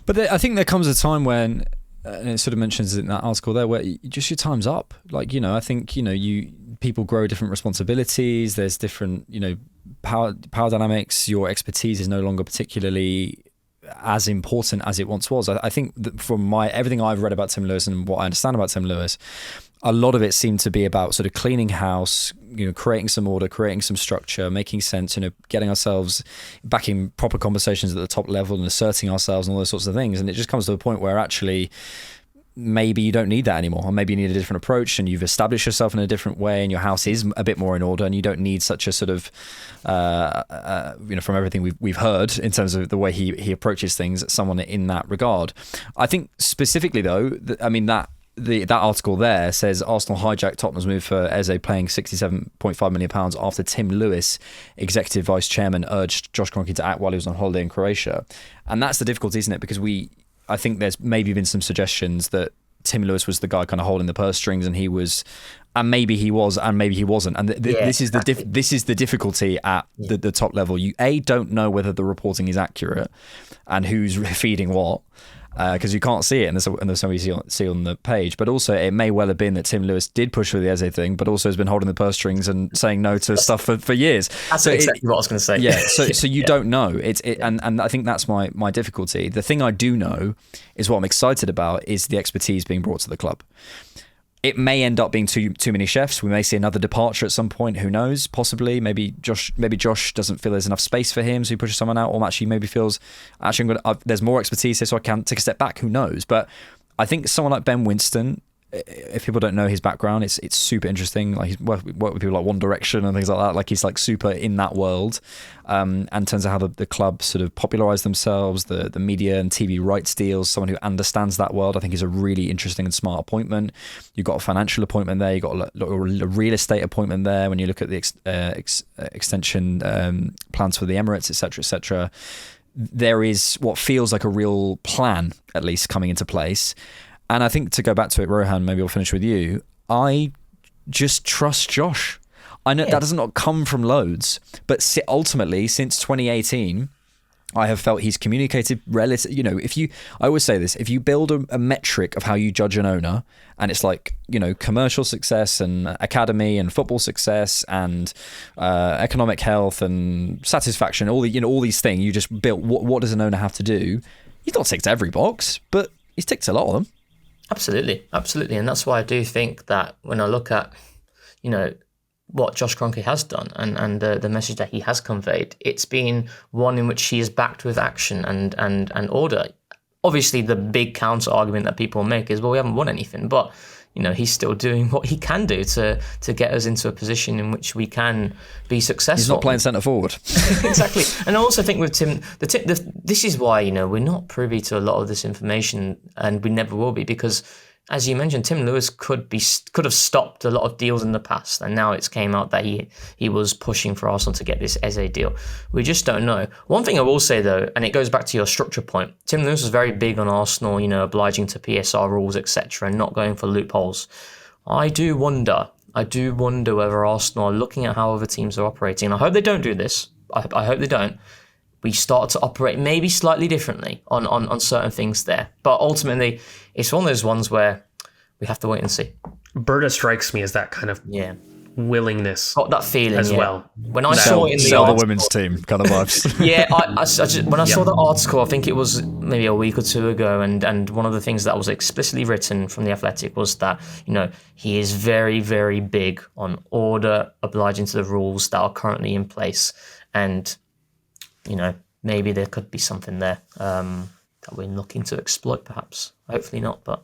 But I think there comes a time when, and it sort of mentions in that article there, where just your time's up. Like, I think, people grow different responsibilities. There's different, power dynamics. Your expertise is no longer particularly as important as it once was. I think that from everything I've read about Tim Lewis and what I understand about Tim Lewis, a lot of it seemed to be about sort of cleaning house, creating some order, creating some structure, making sense, getting ourselves back in proper conversations at the top level and asserting ourselves and all those sorts of things. And it just comes to a point where actually maybe you don't need that anymore, or maybe you need a different approach and you've established yourself in a different way and your house is a bit more in order and you don't need such a sort of, from everything we've heard in terms of the way he approaches things, someone in that regard. I think specifically though, that article there says Arsenal hijacked Tottenham's move for Eze paying £67.5 million after Tim Lewis, executive vice chairman, urged Josh Kroenke to act while he was on holiday in Croatia. And that's the difficulty, isn't it? Because I think there's maybe been some suggestions that Tim Lewis was the guy kind of holding the purse strings, and maybe he was, and maybe he wasn't. And this is the difficulty at the top level. You don't know whether the reporting is accurate and who's feeding what, because you can't see it and there's something you see on the page. But also, it may well have been that Tim Lewis did push for the Eze thing, but also has been holding the purse strings and saying no to stuff for years. That's exactly what I was going to say. Yeah, so you don't know. And I think that's my difficulty. The thing I do know is what I'm excited about is the expertise being brought to the club. It may end up being too many chefs. We may see another departure at some point. Who knows? Possibly. Maybe Josh doesn't feel there's enough space for him, so he pushes someone out, or actually maybe feels there's more expertise here, so I can take a step back. Who knows? But I think someone like Ben Winston, if people don't know his background, it's super interesting. Like he's worked with people like One Direction and things like that. Like he's like super in that world, and in terms of how the club sort of popularized themselves, the media and TV rights deals. Someone who understands that world, I think, is a really interesting and smart appointment. You've got a financial appointment there. You've got a real estate appointment there. When you look at the extension plans for the Emirates, etc., etc., there is what feels like a real plan, at least, coming into place. And I think, to go back to it, Rohan, maybe I'll finish with you. I just trust Josh. I know that does not come from loads, but ultimately, since 2018, I have felt he's communicated I always say this, if you build a metric of how you judge an owner, and it's like, commercial success and academy and football success and economic health and satisfaction, all these things you just built, what does an owner have to do? He's not ticked every box, but he's ticked a lot of them. Absolutely. And that's why I do think that when I look at, what Josh Kroenke has done and the message that he has conveyed, it's been one in which he is backed with action and order. Obviously, the big counter argument that people make is, well, we haven't won anything, but he's still doing what he can do to get us into a position in which we can be successful. He's not playing centre forward. Exactly. And I also think with Tim, this is why, we're not privy to a lot of this information, and we never will be, because, as you mentioned, Tim Lewis could have stopped a lot of deals in the past, and now it's came out that he was pushing for Arsenal to get this Eze deal. We just don't know. One thing I will say, though, and it goes back to your structure point, Tim Lewis was very big on Arsenal, obliging to PSR rules, etc., and not going for loopholes. I do wonder whether Arsenal are looking at how other teams are operating. I hope they don't do this. I hope they don't. We start to operate maybe slightly differently on certain things there. But ultimately, it's one of those ones where we have to wait and see. Berta strikes me as that kind of willingness. Got that feeling as well. When I saw it in the article, the women's team kind of vibes. Yeah, when I saw the article, I think it was maybe a week or two ago, and one of the things that was explicitly written from The Athletic was that, he is very, very big on order, obliging to the rules that are currently in place. And maybe there could be something there that we're looking to exploit, perhaps. Hopefully not, but